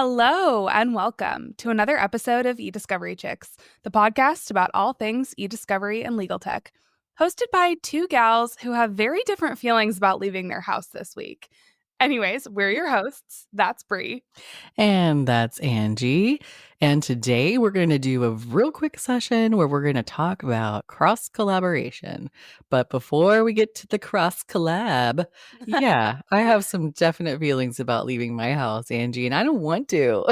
Hello and welcome to another episode of eDiscovery Chicks, the podcast about all things eDiscovery and legal tech, hosted by two gals who have very different feelings about leaving their house this week. Anyways, we're your hosts. That's Bree. And that's Angie. And today we're going to do a real quick session where we're going to talk about cross collaboration. But before we get to the cross collab, I have some definite feelings about leaving my house, Angie, and I don't want to.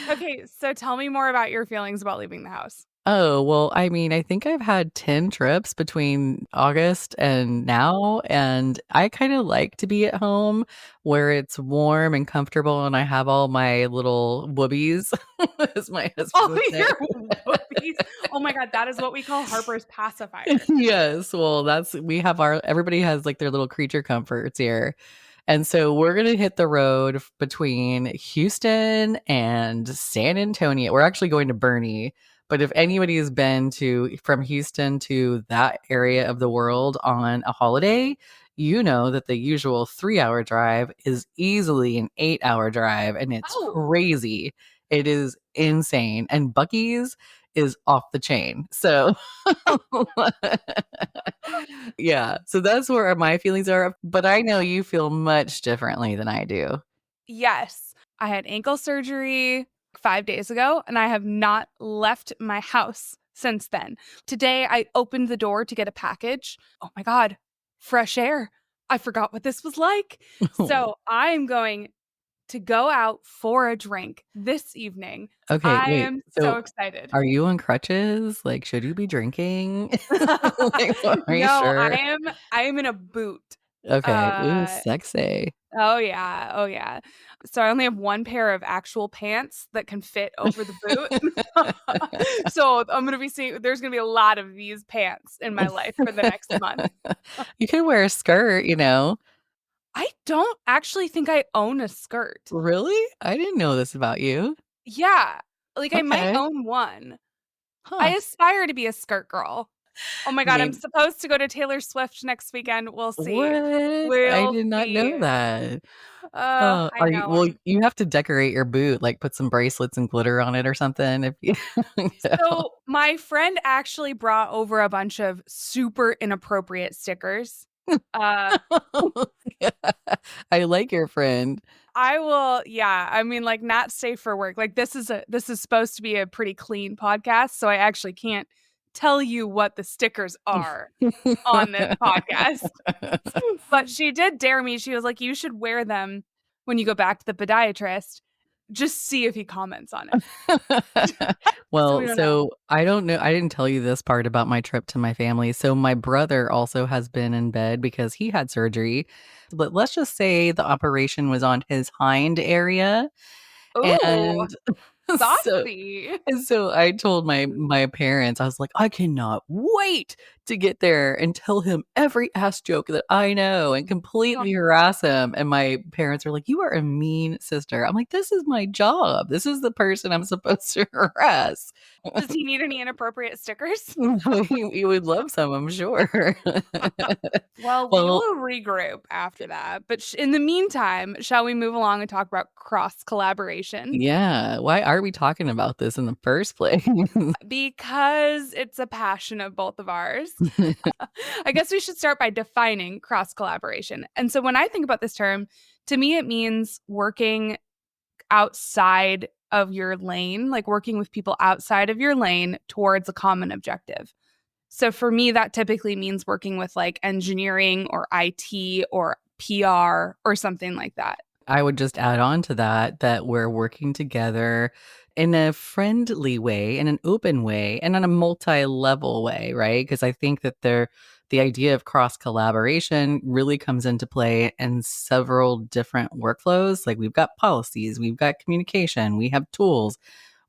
Okay, so tell me more about your feelings about leaving the house. Oh, well, I mean, I think I've had 10 trips between August and now, and I kind of like to be at home where it's warm and comfortable and I have all my little whoobies, as my husband Oh, would say. your whoopies. Oh my God, that is what we call Harper's pacifier. Yes, well, everybody has like their little creature comforts here. And so we're going to hit the road between Houston and San Antonio. We're actually going to Bernie. But if anybody has been from Houston to that area of the world on a holiday, you know that the usual 3-hour drive is easily an 8-hour drive, and it's crazy. It is insane. And Buc-ee's is off the chain. So yeah, so that's where my feelings are. But I know you feel much differently than I do. Yes, I had ankle surgery 5 days ago, and I have not left my house since then. Today, I opened the door to get a package. Oh my God, fresh air. I forgot what this was like. So I am going to go out for a drink this evening. Okay, I wait. am so So excited. are you on crutches? Like, should you be drinking? Like, are you No, sure? I am in a boot. Okay. Ooh, Uh sexy. Oh yeah, oh yeah. So I only have one pair of actual pants that can fit over the boot. So I'm gonna be seeing there's gonna be a lot of these pants in my life for the next month. You could wear a skirt, you know. I don't actually think I own a skirt. Really? I didn't know this about you. Yeah, like I might Okay. own one. I Huh. aspire to be a skirt girl. Oh my God, I'm Maybe. supposed to go to Taylor Swift next weekend. We'll see. What? I We'll did not know see. that. Oh, I know. you have to decorate your boot, like put some bracelets and glitter on it or something if you know. So my friend actually brought over a bunch of super inappropriate stickers. Uh, I like your friend. I will, yeah. I mean, like, not safe for work. Like, this is supposed to be a pretty clean podcast, so I actually can't tell you what the stickers are on this podcast. But she did dare me. She was like, "You should wear them when you go back to the podiatrist. Just see if he comments on it." So we Well, don't know. so I don't know. I didn't tell you this part about my trip to my family. So my brother also has been in bed because he had surgery. But let's just say the operation was on his hind area. Ooh, And so saucy. and so I told my parents, I was like, "I cannot wait to get there and tell him every ass joke that I know and completely harass him." And my parents are like, "You are a mean sister." I'm like, "This is my job. This is the person I'm supposed to harass." Does he need any inappropriate stickers? He would love some, I'm sure. Well, we Well, will regroup after that. But in the meantime, shall we move along and talk about cross collaboration? yeah, why are we talking about this in the first place? Because it's a passion of both of ours. I guess we should start by defining cross collaboration. And so when I think about this term, to me, it means working outside of your lane, like working with people outside of your lane towards a common objective. So for me, that typically means working with like engineering or IT or PR or something like that. I would just add on to that we're working together in a friendly way, in an open way, and in a multi-level way, right? Because I think that the idea of cross collaboration really comes into play in several different workflows. Like we've got policies, we've got communication, we have tools,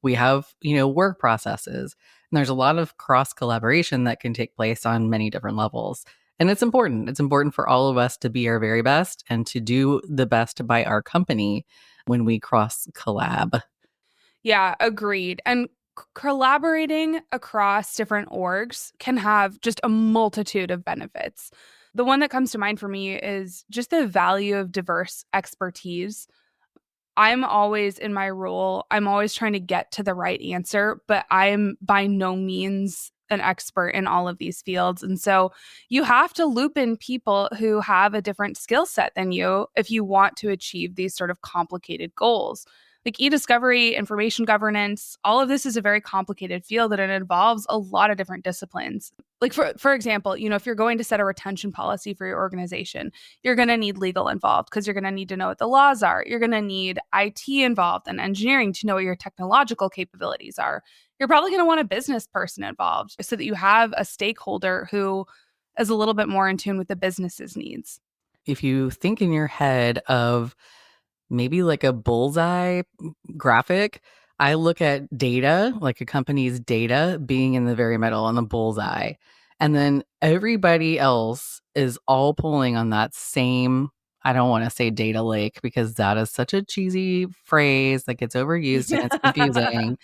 we have, work processes. And there's a lot of cross collaboration that can take place on many different levels. And it's important. It's important for all of us to be our very best and to do the best by our company when we cross collab. Yeah, agreed. And collaborating across different orgs can have just a multitude of benefits. The one that comes to mind for me is just the value of diverse expertise. I'm always in my role, I'm always trying to get to the right answer, but I am by no means an expert in all of these fields. And so you have to loop in people who have a different skill set than you if you want to achieve these sort of complicated goals. Like eDiscovery, information governance, all of this is a very complicated field and it involves a lot of different disciplines. Like for example, if you're going to set a retention policy for your organization, you're going to need legal involved because you're going to need to know what the laws are. You're going to need IT involved and engineering to know what your technological capabilities are. You're probably going to want a business person involved so that you have a stakeholder who is a little bit more in tune with the business's needs. If you think in your head of maybe like a bullseye graphic, I look at data, like a company's data being in the very middle on the bullseye. And then everybody else is all pulling on that same, I don't want to say data lake because that is such a cheesy phrase that gets overused and it's confusing.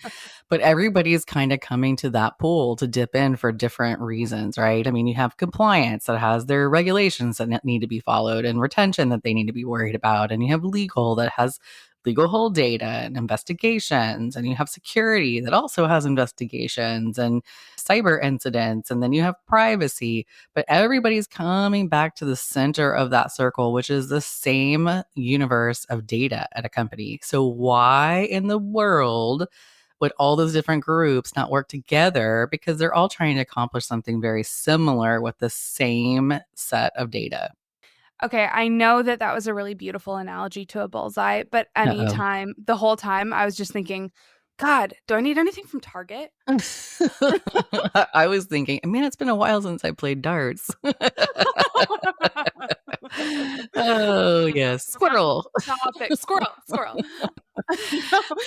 But everybody's kind of coming to that pool to dip in for different reasons, right? I mean, you have compliance that has their regulations that need to be followed and retention that they need to be worried about. And you have legal that has legal hold data and investigations. And you have security that also has investigations and cyber incidents. And then you have privacy. But everybody's coming back to the center of that circle, which is the same universe of data at a company. So, why in the world would all those different groups not work together because they're all trying to accomplish something very similar with the same set of data? Okay, I know that that was a really beautiful analogy to a bullseye, but Uh anytime, the whole time, I was just thinking, God, do I need anything from Target? oh. I was thinking, man, it's been a while since I played darts. Oh, yes. Squirrel. Stop it. Squirrel, squirrel.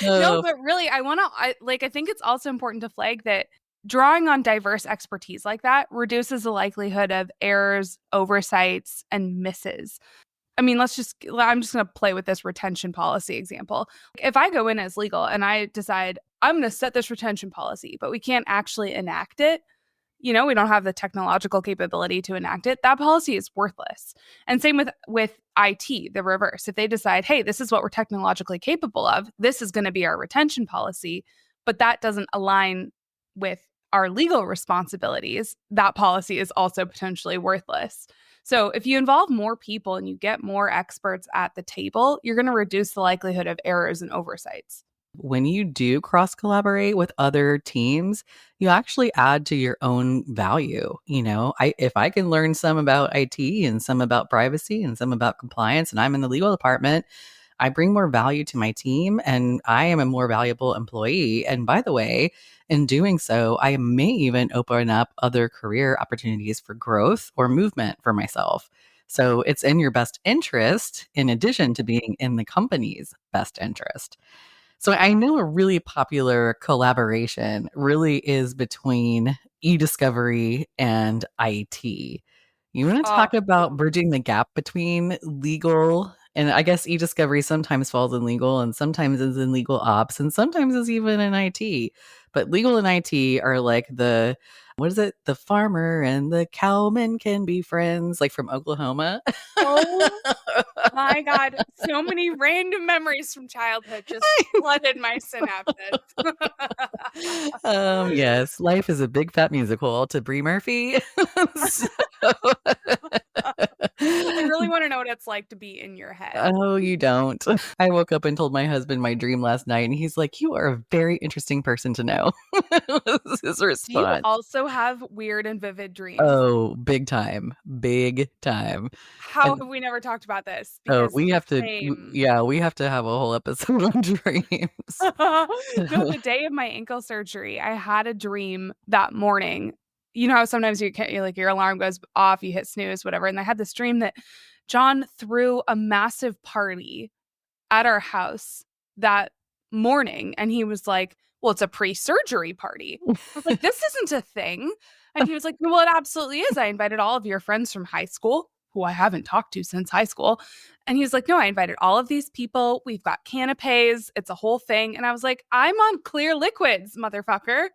No, no, Oh, but really, I think it's also important to flag that drawing on diverse expertise like that reduces the likelihood of errors, oversights, and misses. I mean, I'm just going to play with this retention policy example. If I go in as legal and I decide I'm going to set this retention policy, but we can't actually enact it, we don't have the technological capability to enact it, that policy is worthless. And same with IT, the reverse. If they decide, hey, this is what we're technologically capable of, this is going to be our retention policy, but that doesn't align with our legal responsibilities, that policy is also potentially worthless. So if you involve more people and you get more experts at the table, you're going to reduce the likelihood of errors and oversights. when you do cross collaborate with other teams, you actually add to your own value. If I can learn some about IT and some about privacy and some about compliance, and I'm in the legal department, I bring more value to my team and I am a more valuable employee. And by the way, in doing so, I may even open up other career opportunities for growth or movement for myself. So it's in your best interest, in addition to being in the company's best interest. So I know a really popular collaboration really is between eDiscovery and IT. You want to Oh, talk about bridging the gap between legal and I guess eDiscovery sometimes falls in legal and sometimes is in legal ops and sometimes is even in IT. But legal and IT are like what is it? The farmer and the cowman can be friends, like from Oklahoma. oh my God, so many random memories from childhood just flooded my synapses. Yes, life is a big fat musical to Bree Murphy. So I really want to know what it's like to be in your head. oh, you don't. I woke up and told my husband my dream last night, and he's like, "You are a very interesting person to know." Was his Do you response. also have weird and vivid dreams? Oh, big time, big time. How And have we never talked about this? oh, Because same. yeah, we have to have a whole episode on dreams. No, the day of my ankle surgery, I had a dream that morning. You know how sometimes you can't, like your alarm goes off, you hit snooze, whatever. And I had this dream that John threw a massive party at our house that morning. And he was like, well, it's a pre surgery party. I was like, this isn't a thing. And he was like, well, it absolutely is. I invited all of your friends from high school, who I haven't talked to since high school. And he was like, no, I invited all of these people. We've got canapes. It's a whole thing. And I was like, I'm on clear liquids, motherfucker.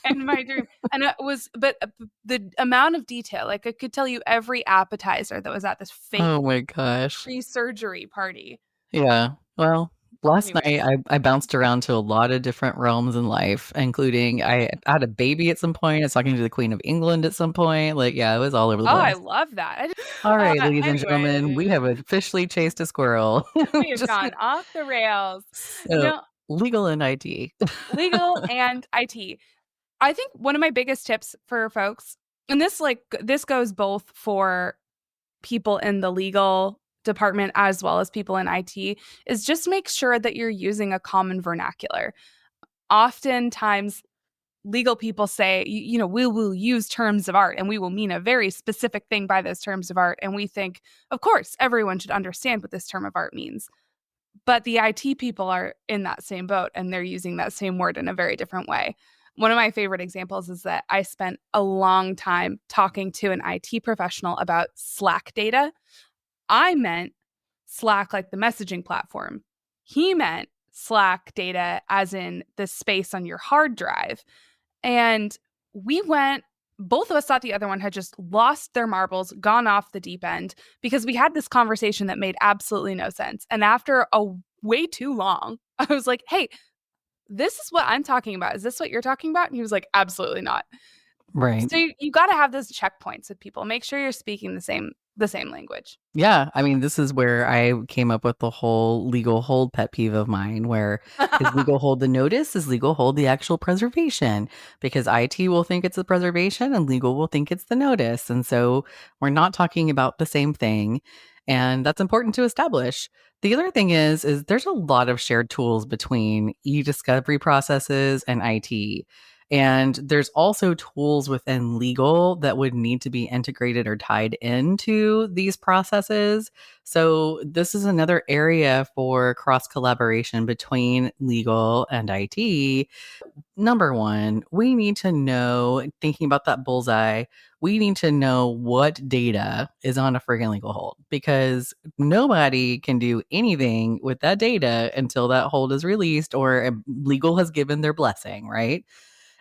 In my dream. And it was, but the amount of detail, like I could tell you every appetizer that was at this fake Oh my gosh. pre surgery party. Yeah. Well, Last night, Anyways. I bounced around to a lot of different realms in life, including I had a baby at some point. I was talking to the Queen of England at some point. Like, yeah, it was all over the Oh, I place. love that. All right, ladies and gentlemen, we have Anyways, officially chased a squirrel. we have Just gone off the rails. so No, legal and IT. legal and IT. I think one of my biggest tips for folks, and this goes both for people in the legal department as well as people in IT, is just make sure that you're using a common vernacular. Oftentimes legal people say, we will use terms of art and we will mean a very specific thing by those terms of art. And we think, of course, everyone should understand what this term of art means. But the IT people are in that same boat and they're using that same word in a very different way. One of my favorite examples is that I spent a long time talking to an IT professional about Slack data. I meant Slack like the messaging platform. He meant Slack data as in the space on your hard drive. And we went, both of us thought the other one had just lost their marbles, gone off the deep end, because we had this conversation that made absolutely no sense. And after a way too long, I was like, hey, this is what I'm talking about. Is this what you're talking about? And he was like, absolutely not. Right. So you got to have those checkpoints with people. Make sure you're speaking the same language. Yeah, I mean, this is where I came up with the whole legal hold pet peeve of mine, where is legal hold the notice, is legal hold the actual preservation? Because IT will think it's the preservation and legal will think it's the notice. And so we're not talking about the same thing. And that's important to establish. The other thing is there's a lot of shared tools between e-discovery processes and IT. And there's also tools within legal that would need to be integrated or tied into these processes. So, this is another area for cross collaboration between legal and IT. Number one, we need to know, thinking about that bullseye, we need to know what data is on a friggin' legal hold because nobody can do anything with that data until that hold is released or legal has given their blessing, right?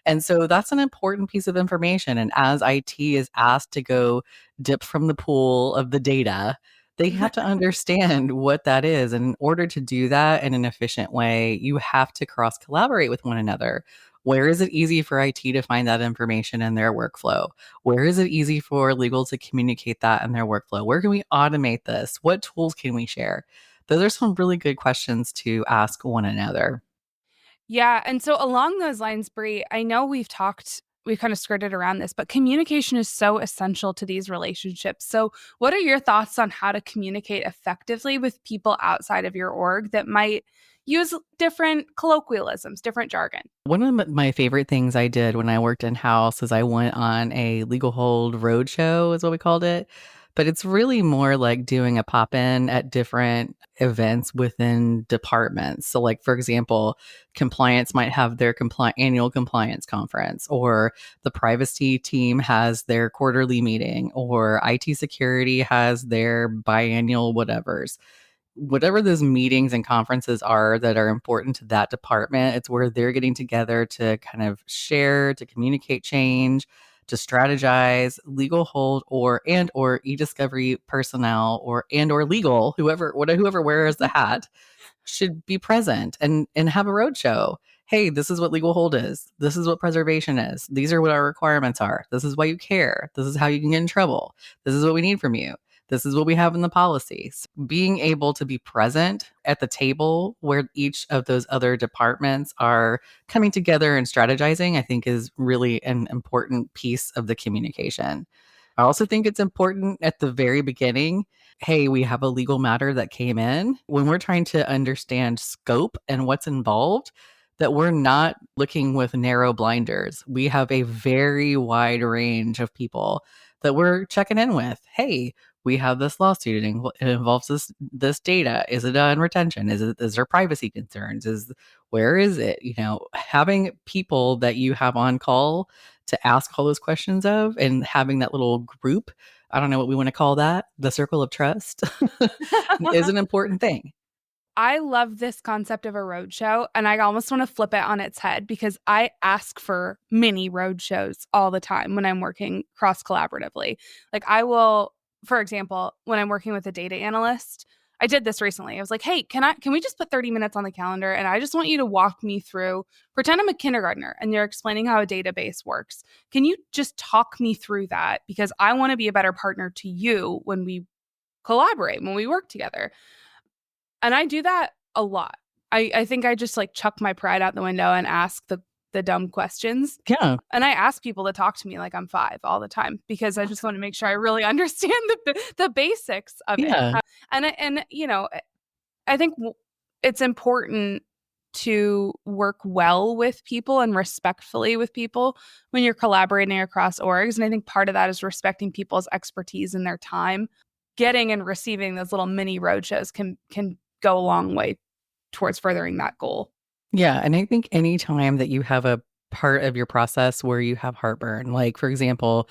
And so that's an important piece of information. And as IT is asked to go dip from the pool of the data, they have to understand what that is. And in order to do that in an efficient way, you have to cross collaborate with one another. Where is it easy for IT to find that information in their workflow? Where is it easy for legal to communicate that in their workflow? Where can we automate this? What tools can we share? Those are some really good questions to ask one another. Yeah. And so along those lines, Bree, I know we've kind of skirted around this, but communication is so essential to these relationships. So, what are your thoughts on how to communicate effectively with people outside of your org that might use different colloquialisms, different jargon? One of my favorite things I did when I worked in house is I went on a legal hold roadshow, is what we called it. But it's really more like doing a pop in at different events within departments. So, like for example, compliance might have their annual compliance conference, or the privacy team has their quarterly meeting, or IT security has their biannual whatevers. Whatever those meetings and conferences are that are important to that department, it's where they're getting together to kind of share, to communicate change, to strategize, legal hold or e-discovery personnel or legal, whoever wears the hat should be present and have a roadshow. Hey, this is what legal hold is. This is what preservation is. These are what our requirements are. This is why you care. This is how you can get in trouble. This is what we need from you. This is what we have in the policies. Being able to be present at the table where each of those other departments are coming together and strategizing, I think is really an important piece of the communication. I also think it's important at the very beginning. Hey, we have a legal matter that came in. When we're trying to understand scope and what's involved, that we're not looking with narrow blinders. We have a very wide range of people that we're checking in with. Hey, we have this lawsuit. It involves this data. Is it on retention? Is there privacy concerns? Where is it? Having people that you have on call to ask all those questions of and having that little group, I don't know what we want to call that, the circle of trust, is an important thing. I love this concept of a roadshow, and I almost want to flip it on its head because I ask for mini roadshows all the time when I'm working cross collaboratively. Like, I will, for example, when I'm working with a data analyst, I did this recently. I was like, hey, can we just put 30 minutes on the calendar? And I just want you to walk me through, pretend I'm a kindergartner and you're explaining how a database works. Can you just talk me through that? Because I want to be a better partner to you when we collaborate, when we work together. And I do that a lot. I think I just like chuck my pride out the window and ask the dumb questions. Yeah. And I ask people to talk to me like I'm 5 all the time because I just want to make sure I really understand the basics of it. Yeah. And I think it's important to work well with people and respectfully with people when you're collaborating across orgs. And I think part of that is respecting people's expertise and their time. Getting and receiving those little mini roadshows can go a long way towards furthering that goal. Yeah. And I think anytime that you have a part of your process where you have heartburn, like for example,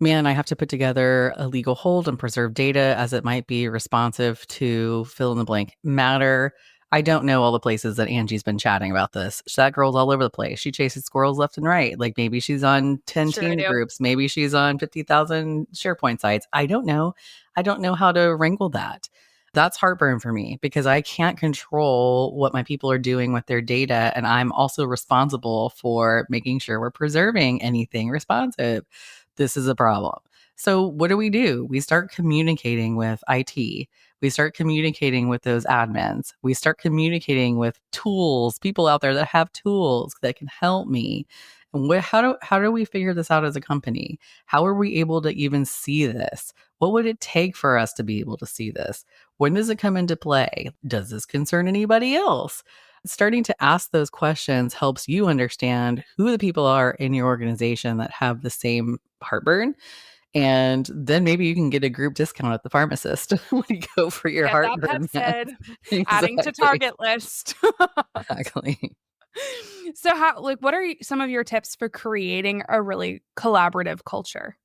man, I have to put together a legal hold and preserve data as it might be responsive to fill in the blank matter. I don't know all the places that Angie's been chatting about this. That girl's all over the place. She chases squirrels left and right. Like maybe she's on 10 Sure, I team do. groups. Maybe she's on 50,000 SharePoint sites. I don't know. I don't know how to wrangle that. That's heartburn for me because I can't control what my people are doing with their data. And I'm also responsible for making sure we're preserving anything responsive. This is a problem. So, what do? We start communicating with IT. We start communicating with those admins. We start communicating with tools, people out there that have tools that can help me. And how do we figure this out as a company? How are we able to even see this? What would it take for us to be able to see this? When does it come into play? Does this concern anybody else? Starting to ask those questions helps you understand who the people are in your organization that have the same heartburn. And then maybe you can get a group discount at the pharmacist when you go for your Get that heartburn meds. Pepsid, adding to Exactly. target list. Exactly. So how what are some of your tips for creating a really collaborative culture?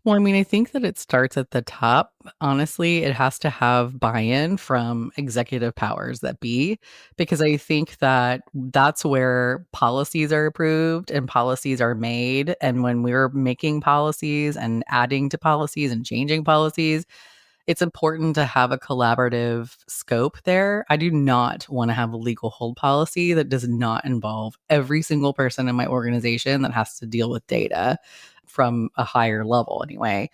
Well, I mean, I think that it starts at the top. Honestly, it has to have buy in from executive powers that be, because I think that that's where policies are approved and policies are made. And when we're making policies and adding to policies and changing policies, it's important to have a collaborative scope there. I do not want to have a legal hold policy that does not involve every single person in my organization that has to deal with data from a higher level anyway.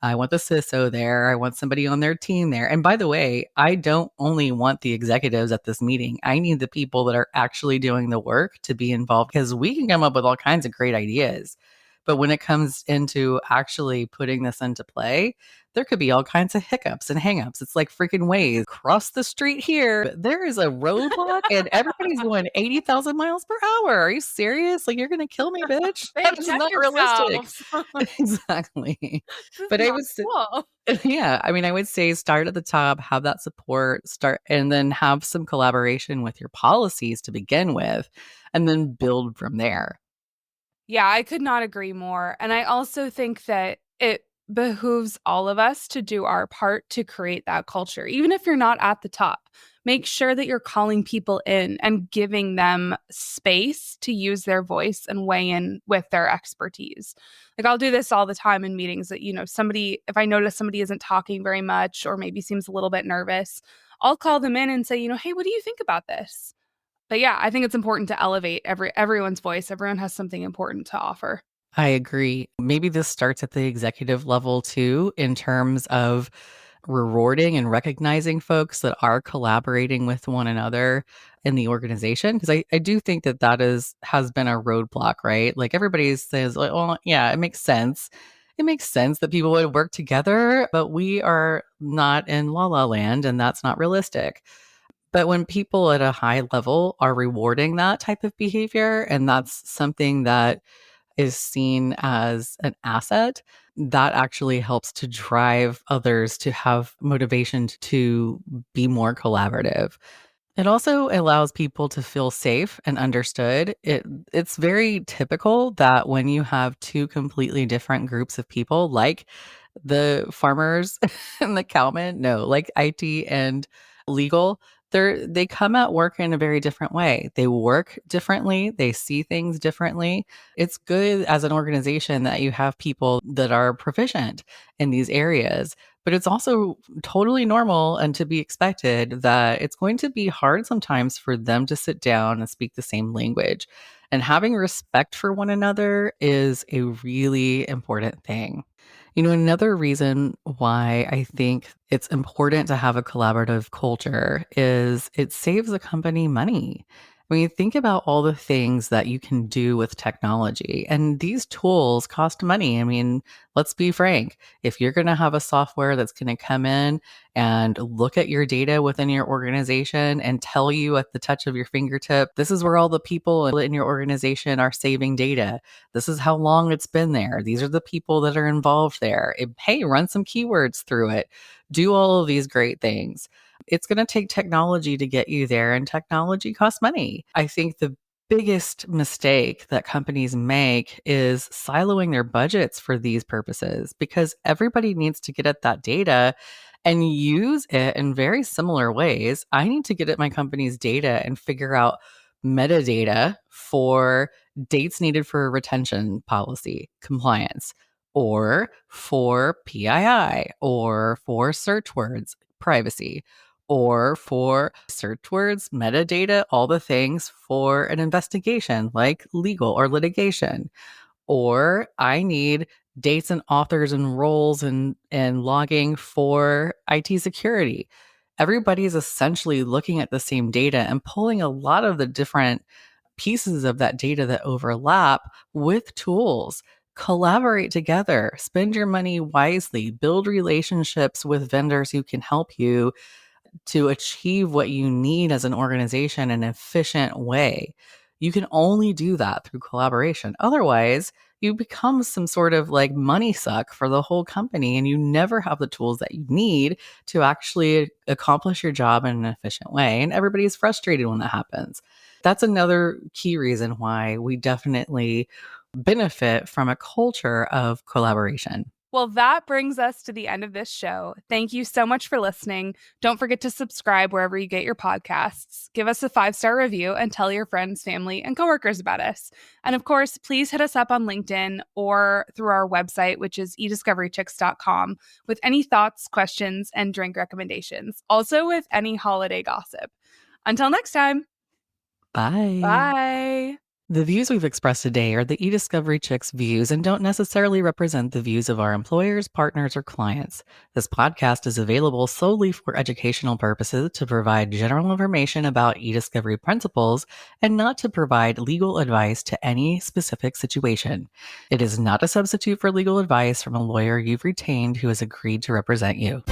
I want the CISO there. I want somebody on their team there. And by the way, I don't only want the executives at this meeting. I need the people that are actually doing the work to be involved because we can come up with all kinds of great ideas. But when it comes into actually putting this into play, there could be all kinds of hiccups and hangups. It's like freaking ways. Cross the street here. There is a roadblock and everybody's going 80,000 miles per hour. Are you serious? Like, you're going to kill me, bitch. Babe, That is check not realistic. yourselves. Exactly. This is But I not would say, cool. yeah, I mean, I would say start at the top, have that support, start, and then have some collaboration with your policies to begin with, and then build from there. Yeah, I could not agree more. And I also think that it behooves all of us to do our part to create that culture. Even if you're not at the top, make sure that you're calling people in and giving them space to use their voice and weigh in with their expertise. Like I'll do this all the time in meetings that, somebody, if I notice somebody isn't talking very much or maybe seems a little bit nervous, I'll call them in and say, hey, what do you think about this? But yeah, I think it's important to elevate everyone's voice. Everyone has something important to offer. I agree. Maybe this starts at the executive level too, in terms of rewarding and recognizing folks that are collaborating with one another in the organization. Because I do think that has been a roadblock, right? Like everybody says, like, well, yeah, it makes sense. It makes sense that people would work together, but we are not in la la land and that's not realistic. But when people at a high level are rewarding that type of behavior, and that's something that is seen as an asset, that actually helps to drive others to have motivation to be more collaborative. It also allows people to feel safe and understood. It's very typical that when you have two completely different groups of people, like the farmers and the cowmen, no, like IT and legal, they come at work in a very different way. They work differently, they see things differently. It's good as an organization that you have people that are proficient in these areas, But it's also totally normal and to be expected that it's going to be hard sometimes for them to sit down and speak the same language. And having respect for one another is a really important thing. Another reason why I think it's important to have a collaborative culture is it saves a company money. I mean, think about all the things that you can do with technology, and these tools cost money. I mean, let's be frank. If you're going to have a software that's going to come in and look at your data within your organization and tell you at the touch of your fingertip, this is where all the people in your organization are saving data. This is how long it's been there. These are the people that are involved there. Hey, run some keywords through it. Do all of these great things. It's going to take technology to get you there, and technology costs money. I think the biggest mistake that companies make is siloing their budgets for these purposes because everybody needs to get at that data and use it in very similar ways. I need to get at my company's data and figure out metadata for dates needed for a retention policy compliance, or for PII, or for search words privacy, or for search words metadata, all the things for an investigation like legal or litigation. Or I need dates and authors and roles and logging for IT security. Everybody's essentially looking at the same data and pulling a lot of the different pieces of that data that overlap with tools. Collaborate together, spend your money wisely, build relationships with vendors who can help you to achieve what you need as an organization in an efficient way. You can only do that through collaboration. Otherwise, you become some sort of like money suck for the whole company, and you never have the tools that you need to actually accomplish your job in an efficient way. And everybody's frustrated when that happens. That's another key reason why we definitely benefit from a culture of collaboration. Well, that brings us to the end of this show. Thank you so much for listening. Don't forget to subscribe wherever you get your podcasts. Give us a 5-star review and tell your friends, family, and coworkers about us. And of course, please hit us up on LinkedIn or through our website, which is 𝐸discoverychicks.com, with any thoughts, questions, and drink recommendations. Also with any holiday gossip. Until next time. Bye. Bye. The views we've expressed today are the eDiscovery Chicks views and don't necessarily represent the views of our employers, partners, or clients. This podcast is available solely for educational purposes to provide general information about eDiscovery principles and not to provide legal advice to any specific situation. It is not a substitute for legal advice from a lawyer you've retained who has agreed to represent you.